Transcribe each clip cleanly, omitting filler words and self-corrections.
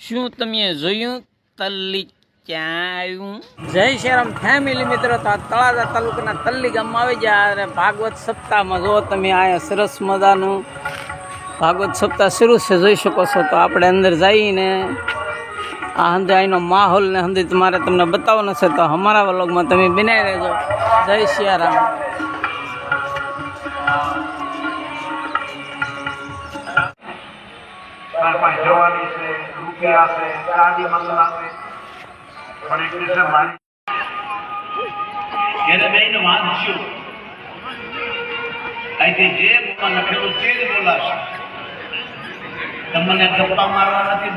શું તમે જોયું તલ્લી ક્યાં જય શ્રીરામ ફેમિલી મિત્રો, તો આ તળાજા તાલુકાના તલ્લી ગામમાં આવી ગયા અને ભાગવત સપ્તાહમાં જો તમે અહીંયા સરસ મજાનું ભાગવત સપ્તાહ શરૂ છે, જોઈ શકો છો. તો આપણે અંદર જઈને આ હંધે અહીંનો માહોલ ને હંધે તમારે તમને બતાવવાનો છે, તો અમારા વ્લોગમાં તમે બનાવી રહેજો. જય શ્રીરામ. જવાની છે, રૂપિયા છે, ચાંદી મંગલા છે, પણ એક દિવસે મારી એને બેને વાંચ્યું અહીંથી જે બોલવા લખેલું તે જ બોલાશે. તમને ગપ્પા મારવા નથી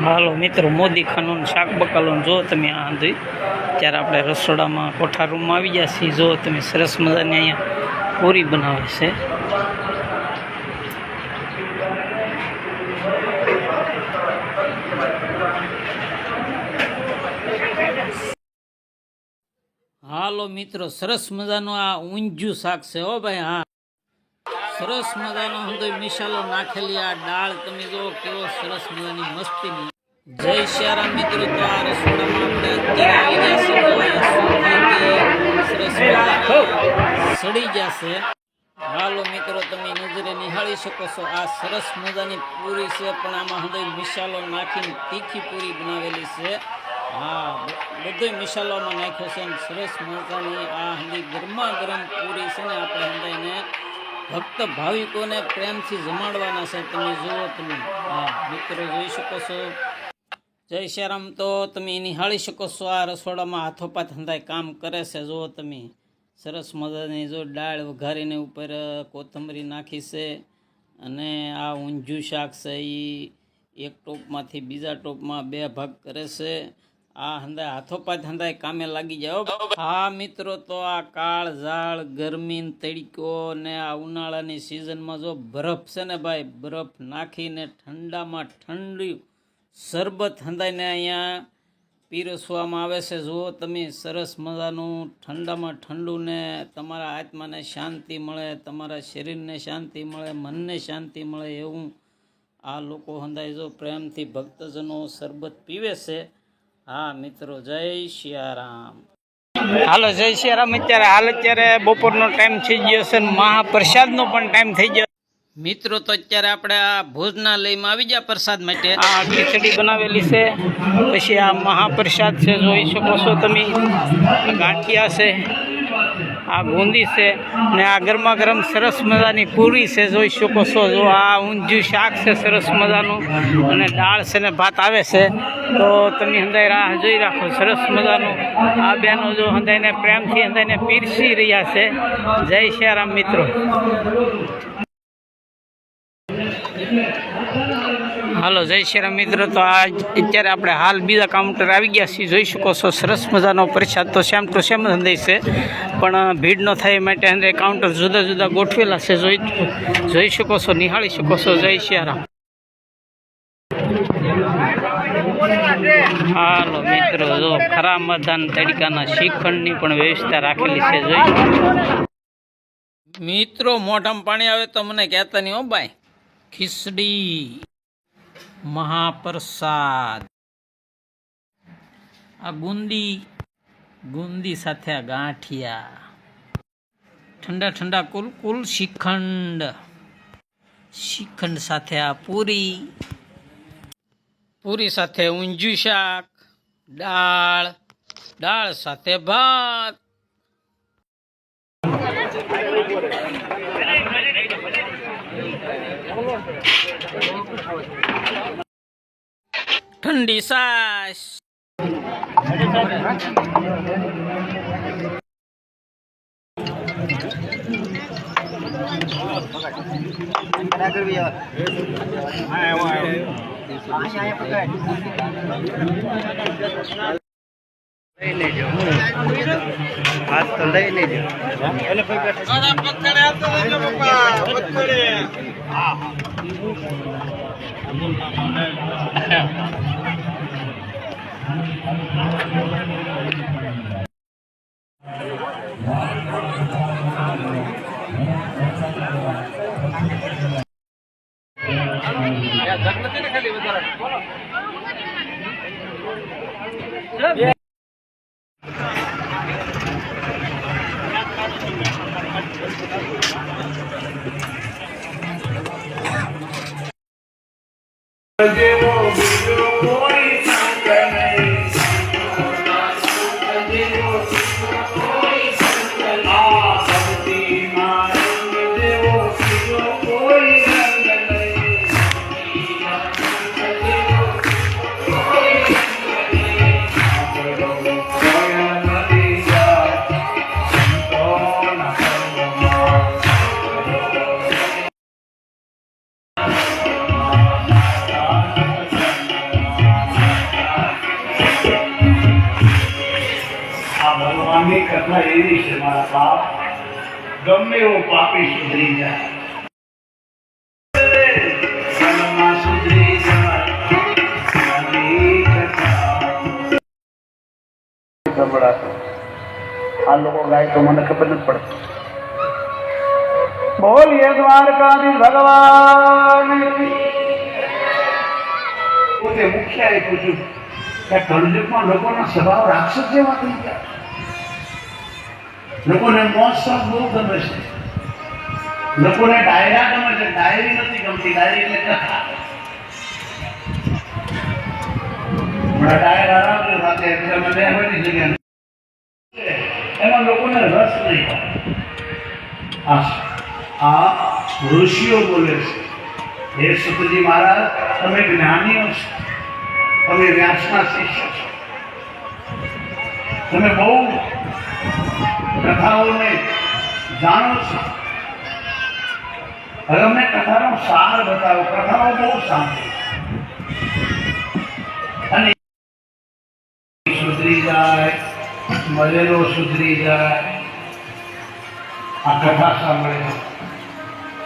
હાલો મિત્રો, મોદી ખાનું શાક બકાલું જો તમે આ હંધી ત્યારે આપણે રસોડામાં કોઠા રૂમમાં આવી ગયા છીએ. જો તમે સરસ મજાની અહીંયા પૂરી બનાવે છે. હાલો મિત્રો, સરસ મજાનું આ ઊંધિયું શાક છે હો ભાઈ. હા, સરસ મજાનો હંધો મસાલો નાખેલી આ દાળ તમે જો કેવો સરસ મજાની મસ્તીની. જય શ્રીરામ મિત્રો, તો આ રસોડામાં આપણે અત્યારે સરસ સડી જશે. હાલો મિત્રો, તમે નજરે નિહાળી શકો છો. આ સરસ મજાની પૂરી છે, પણ આમાં હંધો મસાલો નાખીને તીખી પૂરી બનાવેલી છે. હા, બધો મસાલામાં નાખ્યો છે. સરસ મજાની આ હંધી ગરમા ગરમ પૂરી છે ને આપણે હંધાઈને ભક્ત ભાવિકોને પ્રેમથી જમાડવાના છે. તમે જુઓ તમે. હા મિત્રો, જોઈ શકો છો. જય શ્રીરામ. તો તમે નિહાળી શકો છો આ રસોડામાં હાથોપાત હંધાય કામ કરે છે. જુઓ તમે સરસ મજાની જો દાળ વઘારીને ઉપર કોથમરી નાખી છે, અને આ ઊંધિયું શાક છે એ એક ટોપમાંથી બીજા ટોપમાં બે ભાગ કરે છે. આ હંધાય હાથોપાત હંધાય કામે લાગી જાઓ. હા મિત્રો, તો આ કાળ ઝાળ ગરમી તડકો ને આ ઉનાળાની સિઝનમાં જો બરફ છે ને ભાઈ, બરફ નાખીને ઠંડામાં ઠંડી શરબત હંધાઈને અહીંયા પીરસવામાં આવે છે. જુઓ તમે સરસ મજાનું ઠંડામાં ઠંડુ ને તમારા આત્માને શાંતિ મળે, તમારા શરીરને શાંતિ મળે, મનને શાંતિ મળે એવું આ લોકો હંધાય જો પ્રેમથી ભક્તજનો શરબત પીવે છે. હા મિત્રો, જય શ્રીરામ. હાલો, જય શ્રીરામ. અત્યારે બપોરનો ટાઈમ થઈ ગયો છે, મહાપ્રસાદનો પણ ટાઈમ થઈ ગયો મિત્રો. તો અત્યારે આપણે આ ભોજનાલયમાં આવી ગયા પ્રસાદ માટે. આ ખીચડી બનાવેલી છે, પછી આ મહાપ્રસાદ છે, જોઈ શકો છો તમે. ગાંઠિયા છે, આ બુંદી છે, ને આ ગરમા ગરમ સરસ મજાની પૂરી છે, જોઈ શકો છો. જો આ ઊંધિયું શાક છે સરસ મજાનું, અને દાળ છે ને ભાત આવે છે. તો તમે હંધાઈ રાહ જોઈ રાખો. સરસ મજાનું આ બહેનો જો હંધાઈને પ્રેમથી હંધાઈને પીરસી રહ્યા છે. જય શ્રીરામ મિત્રો. હાલો, જય શ્રીરામ મિત્રો. તો આ અત્યારે આપણે હાલ બીજા કાઉન્ટર આવી ગયા છીએ. જોઈ શકો છો સરસ મજાનો પ્રસાદ તો સેમ ટુ સેમ હંધાય છે, પણ ભીડ ન થાય માટે હંધાય કાઉન્ટર જુદા જુદા ગોઠવેલા છે. જોઈ શકો છો, નિહાળી શકો છો. જય શ્રીરામ. હાલો મિત્રો, જો ખરા મધાન તડકાના શ્રીખંડની પણ વ્યવસ્થા રાખેલી છે. જોઈ મિત્રો, મોઢામાં પાણી આવે તો મને કહેતા નહીં હો ભાઈ. ખીચડી મહાપ્રસાદ, આ ગુંદી સાથે આ ગાંઠિયા, ઠંડા ઠંડા કુલકુલ શ્રીખંડ સાથે આ પૂરી સાથે ઊંધિયું શાક, દાળ સાથે ભાત. ઠંડી છાશ. હાથ તો લઈ લેજો. જેવો બીજો કોઈ સંગ નહીં. આ ભક્તિમાં રંગ જેવો બીજો કોઈ રંગ નહીં. આપણો ભય નથી જાય સંતોના સંગમાં. આ ભગવાનની કથા એવી છે મારા બાપ, ગમે એવો પાપી સુધરી જાય, મનમાં સુધરી જાય. આની કથા સંભળાતો આ લોકો ગાય તો મને ખબર નથી પડતી. બોલીએ દ્વારકાધીશ ભગવાન. પોતે મુખ્ય પૂછ્યું કે કળયુગમાં લોકોનો સ્વભાવ રાક્ષસ જેવા થઈ ગયા. લોકોને મોજ શોખ બહુ ગમે છે, લોકોને ડાયરા ગમે છે. ડાયરી નથી ગમતી, ડાયરી એટલે કથા. હમણાં ડાયરા રાખજો સાથે એક્ઝામ બધી જગ્યા એમાં લોકોને રસ નહીં હોય. આ ઋષિઓ બોલે છે, હે સુતજી મહારાજ, તમે જ્ઞાનીઓ છો, તમે વ્યાસના શિષ્ય છો, તમે બહુ કથાઓને જાણો છો. હવે અમને કથાનો સાર બતાવો. કથાઓ બહુ સાંભળી અને સુધરી જાય, મળેલો સુધરી જાય. આ કથા સાંભળે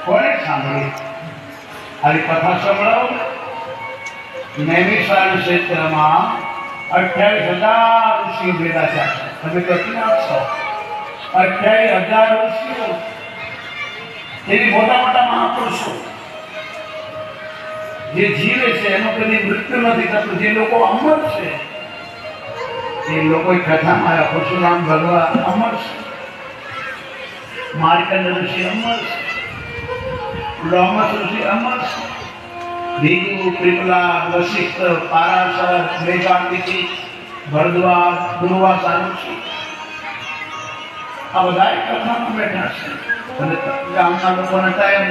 કોને સાંભળી? આવી કથા સંભળાવો. નૈમિષારણ્ય ક્ષેત્રમાં 28,000 ઋષિ ભેગા થયા. તમે કેટલી આપશો? 28,000 ઋષિઓ, એવી મોટા મોટા મહાપુરુષો જે જીવે છે, એનું કદી મૃત્યુ નથી થતું. જે લોકો અમર છે એ લોકો કથામાં પરશુરામ ભગવાન અમર છે, માર્કંડ ઋષિ અમર છે, લોમસ ઋષિ અમર છે, ભીગુ, પીપલા, વશિષ્ઠ, પારાશર, મેઘાંતિકી, ભરદ્વાજ, દુર્વાસા ઋષિ આ બધા કથામાં બેઠા છે. અને ગામના લોકોને ટાઈમ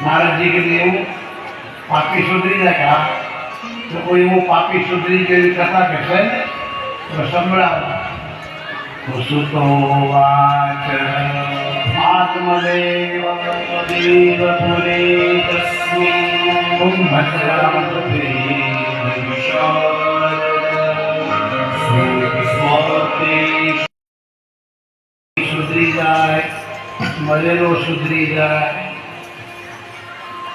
મહારાજજી કીધું એવું પાપી સુધરી જાય કે હા, તો કોઈ એવું પાપી સુધરી જેવી કથા કહેશે ને તો સંભળાવો. સુતો વાચ આત્મદેવ દેવ પુરે તસ્મિન ભદ્રામતે સુધરી જાય, મળેલો સુધરી જાય.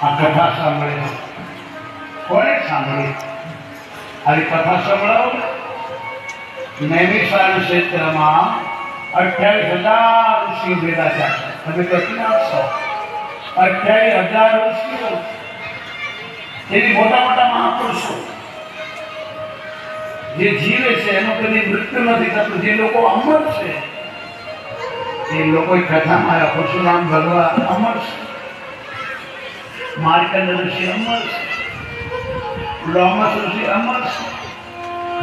આ કથા સાંભળે કોને સાંભળી? આવી કથા સંભળાવો. નૈમિષારણ્ય ક્ષેત્રમાં 28,000 ઋષિ ભેગા થયા. તમે કેટલી આપશો? 28,000 ઋષિઓ, એવી મોટા મોટા મહાપુરુષો જે જીવે છે, એનું કદી મૃત્યુ નથી થતું. જે લોકો અમર છે એ લોકો કથામાં પરશુરામ ભગવાન અમર છે, માર્કંડ ઋષિ અમર છે, લોમસ ઋષિ અમર છે,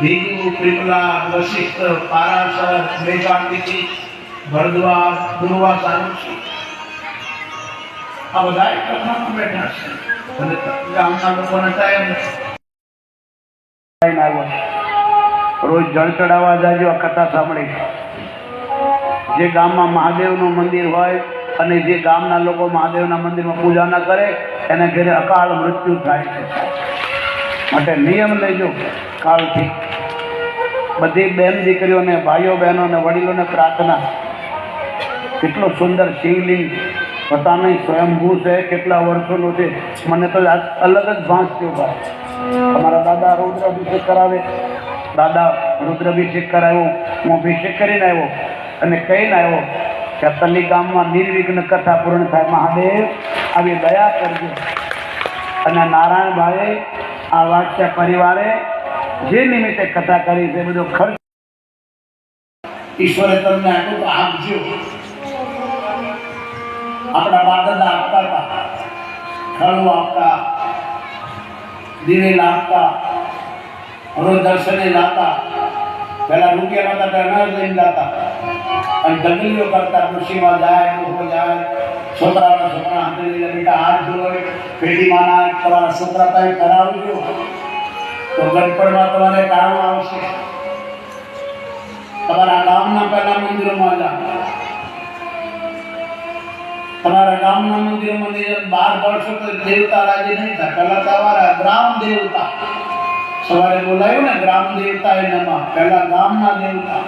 ભીગુ, પીપલા, વશિષ્ઠ, પારાશર, મેઘાંતિકી, ભરદ્વાજ, દુર્વાસા ઋષિ આ બધા કથામાં બેઠા છે. અને ગામના લોકોને ટાઈમ રોજ જળ ચડાવવા જાજો. આ કથા સાંભળી. જે ગામમાં મહાદેવનું મંદિર હોય અને જે ગામના લોકો મહાદેવના મંદિરમાં પૂજા ના કરે એને ઘરે અકાળ મૃત્યુ થાય છે. માટે નિયમ લેજો. કાલથી બધી બેન દીકરીઓને, ભાઈઓ બહેનોને, વડીલોને પ્રાર્થના. કેટલો સુંદર શિવલિંગ પતા નહીં સ્વયંભૂ છે, કેટલા વર્ષોનું છે. મને તો અલગ જ ભાંસ થયો ભાઈ. અમારા દાદા રુદ્રાભિષેક કરાવે, દાદા રુદ્રાભિષેક કરાવ્યો, હું અભિષેક કરીને આવ્યો અને કહીને આવ્યો કે તલી ગામમાં નિર્વિઘ્ન કથા પૂર્ણ થાય. મહાદેવ આવી દયા કરજો. અને નારાયણભાઈ આ વાત્સ્ય પરિવારે જે નિમિત્તે કથા કરી છે બધો ખર્ચ ઈશ્વરે તમને આટલું તો આપજો. આપણા બાદા આપતા હતા, ખડું આપતા, દિવેલા આપતા, રોજ દર્શને લાતા. પેલા રૂપિયા નતા તો અનાજ લઈને જતા અને દંગલીઓ કરતા. કૃષિમાં જાય, લોકો જાય, છોકરા હાથે લઈને બેટા હાથ જોડે પેઢીમાં ના તમારા છોકરા પાસે કરાવજો તો ગણપણમાં તમારે કામ આવશે. તમારા ગામના પહેલા મંદિરોમાં જાઓ. તમારા ગામના મંદિરોમાં બહાર પડશો તો દેવતા રાજી નહીં થાય. પહેલા તમારા ગ્રામ દેવતા સવારે બોલાયું ને, ગ્રામ દેવતા એનામાં પહેલા ગામના દેવતા,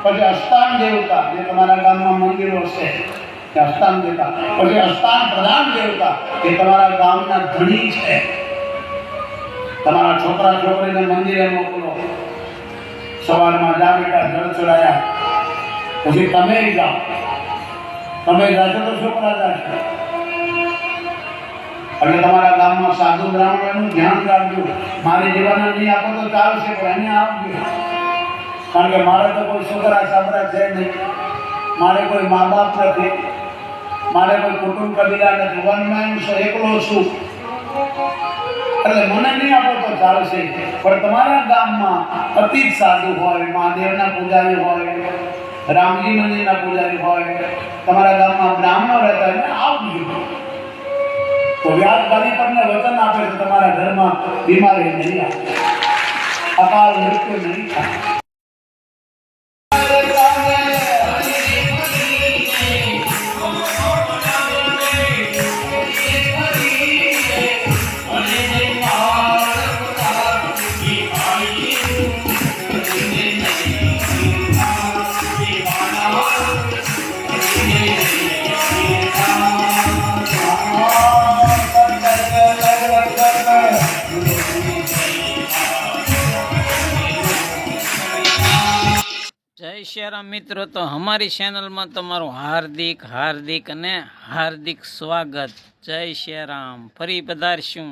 પછી અસ્થાન દેવતા જે તમારા ગામમાં મંદિરો છે તે અસ્થાન દેવતા, પછી અસ્થાન પ્રધાન દેવતા એ તમારા ગામના ધણી છે. તમારા છોકરા છોકરીને મંદિરે મોકલો. સવારમાં જા બેટા જળ ચડાયા, પછી તમે જાઓ. તમે જાશો તો છોકરા જાશે. એટલે તમારા ગામમાં સાધુ બ્રાહ્મણોનું ધ્યાન રાખજો. મારી જીવાને નહીં આપો તો ચાલશે, પણ એને આપજો. કારણ કે મારે તો કોઈ છોકરા સાબરા છે નહીં, મારે કોઈ મા બાપ નથી, મારે કોઈ કુટુંબ કબીલા નથી, વનમાં એકલો છું. એટલે મને નહીં આપો તો ચાલશે, પણ તમારા ગામમાં અતિ સાધુ હોય, મહાદેવના પૂજારી હોય, રામજી મંદિરના પૂજારી હોય, તમારા ગામમાં બ્રાહ્મણો રહેતા હોય ને આવજો. તો વ્યાસભાઈ તમને વચન આપે છે તમારા ઘરમાં બીમારી નહીં આવે, અકાલ મૃત્યુ નહીં થાય. જય શ્રી રામ મિત્રો. તો અમારી ચેનલમાં તમારું હાર્દિક હાર્દિક અને હાર્દિક સ્વાગત. જય શ્રી રામ. ફરી પધારશું.